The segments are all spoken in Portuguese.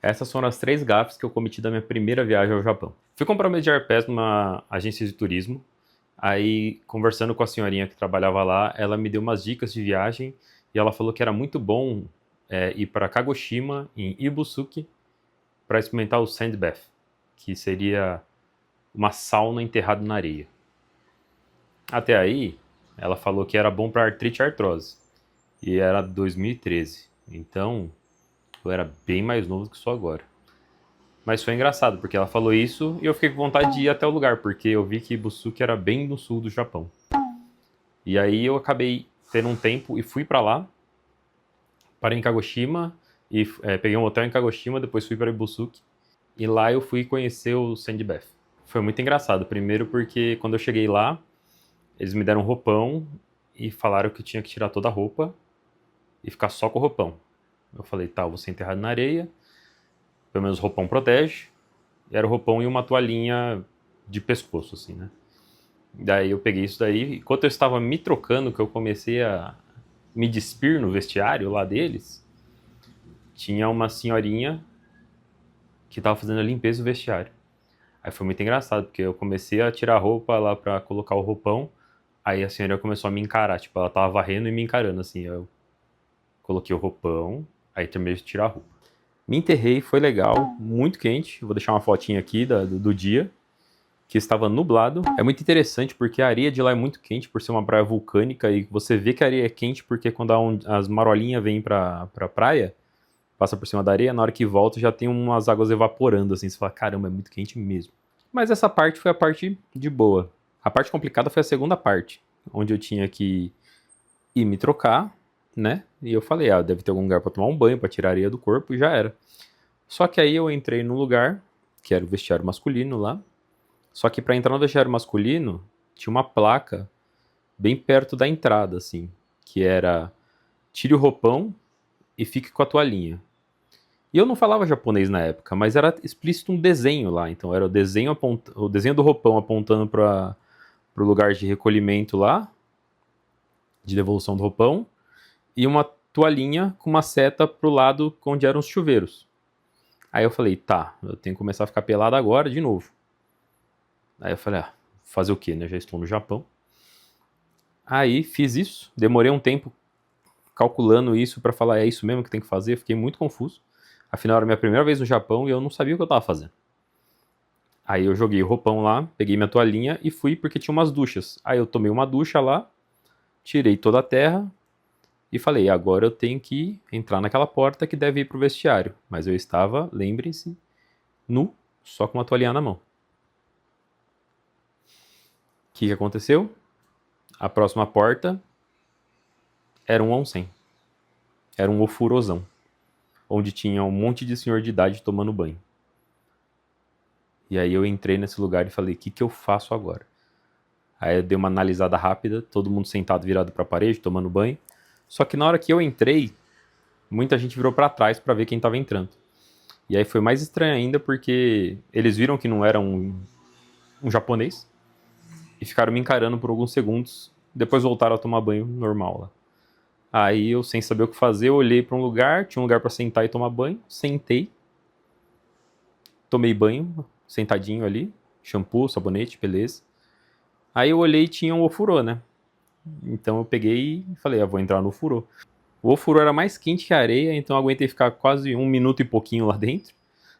Essas foram as 3 gafes que eu cometi da minha primeira viagem ao Japão. Fui comprar um mês de airpass numa agência de turismo. Aí, conversando com a senhorinha que trabalhava lá, ela me deu umas dicas de viagem e ela falou que era muito bom ir para Kagoshima, em Ibusuki, para experimentar o sand bath, que seria uma sauna enterrada na areia. Até aí, ela falou que era bom para artrite e artrose. E era 2013. Então, eu era bem mais novo do que sou agora. Mas foi engraçado, porque ela falou isso e eu fiquei com vontade de ir até o lugar, porque eu vi que Ibusuki era bem no sul do Japão. E aí eu acabei tendo um tempo e fui para lá, parei em Kagoshima, e peguei um hotel em Kagoshima, depois fui para Ibusuki. E lá eu fui conhecer o Sand Bath. Foi muito engraçado, primeiro porque quando eu cheguei lá, eles me deram um roupão e falaram que eu tinha que tirar toda a roupa e ficar só com o roupão. Eu falei, tá, eu vou ser enterrado na areia, pelo menos o roupão protege. E era o roupão e uma toalhinha de pescoço, assim, né? Daí eu peguei isso daí, enquanto eu estava me trocando, que eu comecei a me despir no vestiário lá deles, tinha uma senhorinha que estava fazendo a limpeza do vestiário. Aí foi muito engraçado, porque eu comecei a tirar a roupa lá pra colocar o roupão, aí a senhora começou a me encarar, tipo, ela tava varrendo e me encarando, assim, eu coloquei o roupão, aí terminei de tirar a roupa. Me enterrei, foi legal, muito quente, vou deixar uma fotinha aqui do dia, que estava nublado. É muito interessante porque a areia de lá é muito quente por ser uma praia vulcânica e você vê que a areia é quente porque quando as marolinhas vêm pra praia, passa por cima da areia, na hora que volta já tem umas águas evaporando, assim, você fala, caramba, é muito quente mesmo. Mas essa parte foi a parte de boa. A parte complicada foi a segunda parte, onde eu tinha que ir me trocar, né? E eu falei, deve ter algum lugar pra tomar um banho, pra tirar a areia do corpo, e já era. Só que aí eu entrei num lugar, que era o vestiário masculino lá, só que pra entrar no vestiário masculino, tinha uma placa bem perto da entrada, assim, que era tire o roupão e fique com a toalhinha. E eu não falava japonês na época, mas era explícito um desenho lá. Então era o desenho do roupão apontando para o lugar de recolhimento lá, de devolução do roupão, e uma toalhinha com uma seta pro lado onde eram os chuveiros. Aí eu falei, tá, eu tenho que começar a ficar pelado agora de novo. Aí eu falei, fazer o quê, né? Já estou no Japão. Aí fiz isso, demorei um tempo calculando isso para falar, é isso mesmo que tem que fazer, fiquei muito confuso. Afinal, era a minha primeira vez no Japão e eu não sabia o que eu tava fazendo. Aí eu joguei o roupão lá, peguei minha toalhinha e fui porque tinha umas duchas. Aí eu tomei uma ducha lá, tirei toda a terra e falei, agora eu tenho que entrar naquela porta que deve ir pro vestiário. Mas eu estava, lembrem-se, nu, só com uma toalhinha na mão. O que aconteceu? A próxima porta era um onsen. Era um ofurosão, onde tinha um monte de senhor de idade tomando banho. E aí eu entrei nesse lugar e falei, o que eu faço agora? Aí eu dei uma analisada rápida, todo mundo sentado virado para a parede, tomando banho. Só que na hora que eu entrei, muita gente virou para trás para ver quem estava entrando. E aí foi mais estranho ainda porque eles viram que não era um japonês e ficaram me encarando por alguns segundos. Depois voltaram a tomar banho normal lá. Aí eu, sem saber o que fazer, eu olhei para um lugar, tinha um lugar para sentar e tomar banho, sentei, tomei banho, sentadinho ali, shampoo, sabonete, beleza. Aí eu olhei e tinha um ofurô, né? Então eu peguei e falei, vou entrar no ofurô. O ofurô era mais quente que a areia, então eu aguentei ficar quase 1 minuto e pouquinho lá dentro.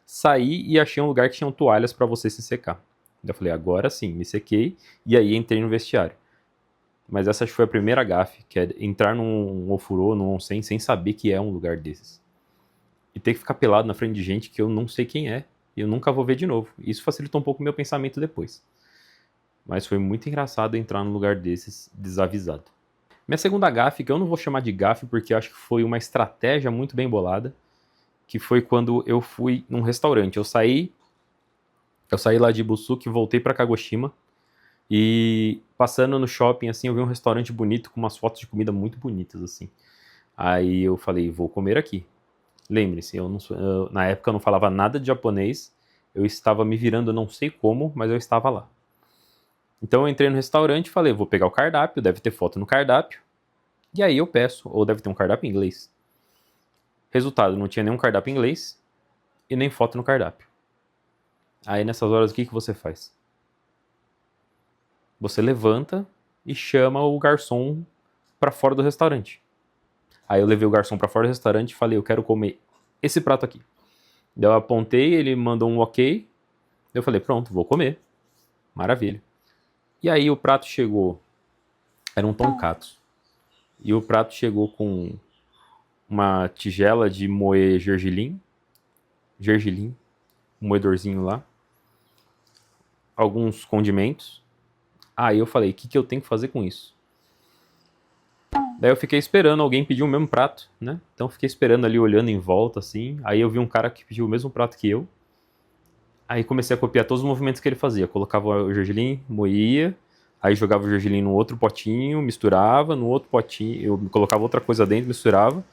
Saí e achei um lugar que tinham toalhas para você se secar. Eu falei, agora sim, me sequei e aí entrei no vestiário. Mas essa foi a primeira gafe, que é entrar num ofurô, num onsen, sem saber que é um lugar desses. E ter que ficar pelado na frente de gente que eu não sei quem é e eu nunca vou ver de novo. Isso facilitou um pouco o meu pensamento depois. Mas foi muito engraçado entrar num lugar desses desavisado. Minha segunda gafe, que eu não vou chamar de gafe porque eu acho que foi uma estratégia muito bem bolada, que foi quando eu fui num restaurante. Eu saí lá de Ibusuki, voltei para Kagoshima e passando no shopping assim, eu vi um restaurante bonito com umas fotos de comida muito bonitas assim. Aí eu falei, vou comer aqui. Lembre-se, na época eu não falava nada de japonês, eu estava me virando, não sei como, mas eu estava lá. Então eu entrei no restaurante e falei, vou pegar o cardápio, deve ter foto no cardápio. E aí eu peço, ou deve ter um cardápio em inglês. Resultado, não tinha nenhum cardápio em inglês. e nem foto no cardápio. Aí nessas horas o que você faz? Você levanta e chama o garçom para fora do restaurante. Aí eu levei o garçom para fora do restaurante e falei, eu quero comer esse prato aqui. Daí eu apontei, ele mandou um ok. Eu falei, pronto, vou comer. Maravilha. E aí o prato chegou, era um tonkatsu. E o prato chegou com uma tigela de moer gergelim, um moedorzinho lá, alguns condimentos. Aí eu falei, o que eu tenho que fazer com isso? Daí eu fiquei esperando alguém pedir o mesmo prato, né? Então eu fiquei esperando ali, olhando em volta, assim. Aí eu vi um cara que pediu o mesmo prato que eu. Aí comecei a copiar todos os movimentos que ele fazia. Colocava o gergelim, moía, aí jogava o gergelim no outro potinho, misturava, no outro potinho, eu colocava outra coisa dentro, misturava.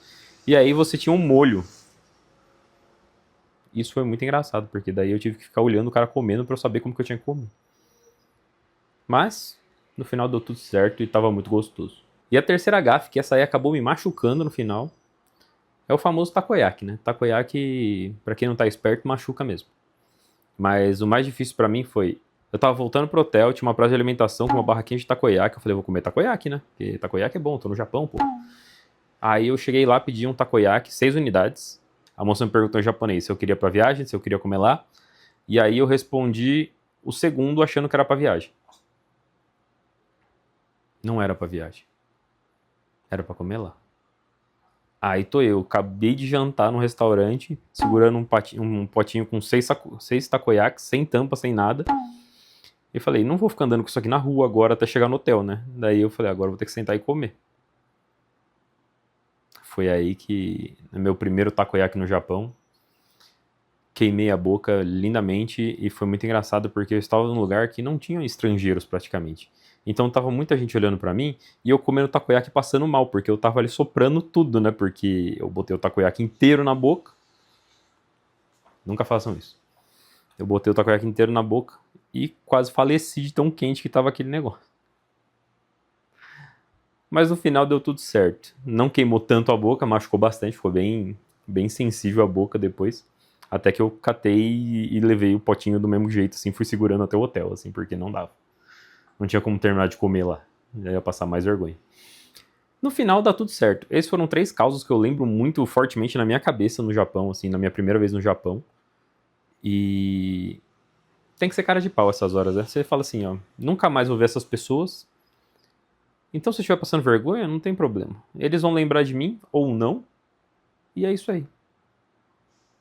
E aí você tinha um molho. Isso foi muito engraçado, porque daí eu tive que ficar olhando o cara comendo pra eu saber como que eu tinha que comer. Mas, no final deu tudo certo e tava muito gostoso. E a terceira gafe, que essa aí acabou me machucando no final, é o famoso takoyaki, né? Takoyaki, pra quem não tá esperto, machuca mesmo. Mas o mais difícil pra mim foi... Eu tava voltando pro hotel, tinha uma praça de alimentação com uma barraquinha de takoyaki. Eu falei, vou comer takoyaki, né? Porque takoyaki é bom, tô no Japão, pô. Aí eu cheguei lá, pedi um takoyaki, 6 unidades. A moça me perguntou em japonês se eu queria pra viagem, se eu queria comer lá. E aí eu respondi o segundo achando que era pra viagem. Não era pra viagem. Era pra comer lá. Aí tô eu, acabei de jantar num restaurante, segurando um potinho com 6 takoyakis, sem tampa, sem nada. E falei, não vou ficar andando com isso aqui na rua agora até chegar no hotel, né? Daí eu falei, agora eu vou ter que sentar e comer. Foi aí que, no meu primeiro takoyaki no Japão, queimei a boca lindamente e foi muito engraçado porque eu estava num lugar que não tinha estrangeiros praticamente. Então tava muita gente olhando pra mim e eu comendo takoyaki passando mal, porque eu tava ali soprando tudo, né? Porque eu botei o takoyaki inteiro na boca. Nunca façam isso. Eu botei o takoyaki inteiro na boca e quase faleci de tão quente que tava aquele negócio. Mas no final deu tudo certo. Não queimou tanto a boca, machucou bastante, ficou bem sensível a boca depois. Até que eu catei e levei o potinho do mesmo jeito, assim, fui segurando até o hotel, assim, porque não dava. Não tinha como terminar de comer lá. Já ia passar mais vergonha. No final dá tudo certo. Esses foram 3 causos que eu lembro muito fortemente na minha cabeça no Japão, assim, na minha primeira vez no Japão. E tem que ser cara de pau essas horas, né? Você fala assim, ó, nunca mais vou ver essas pessoas. Então se eu estiver passando vergonha, não tem problema. Eles vão lembrar de mim ou não. E é isso aí.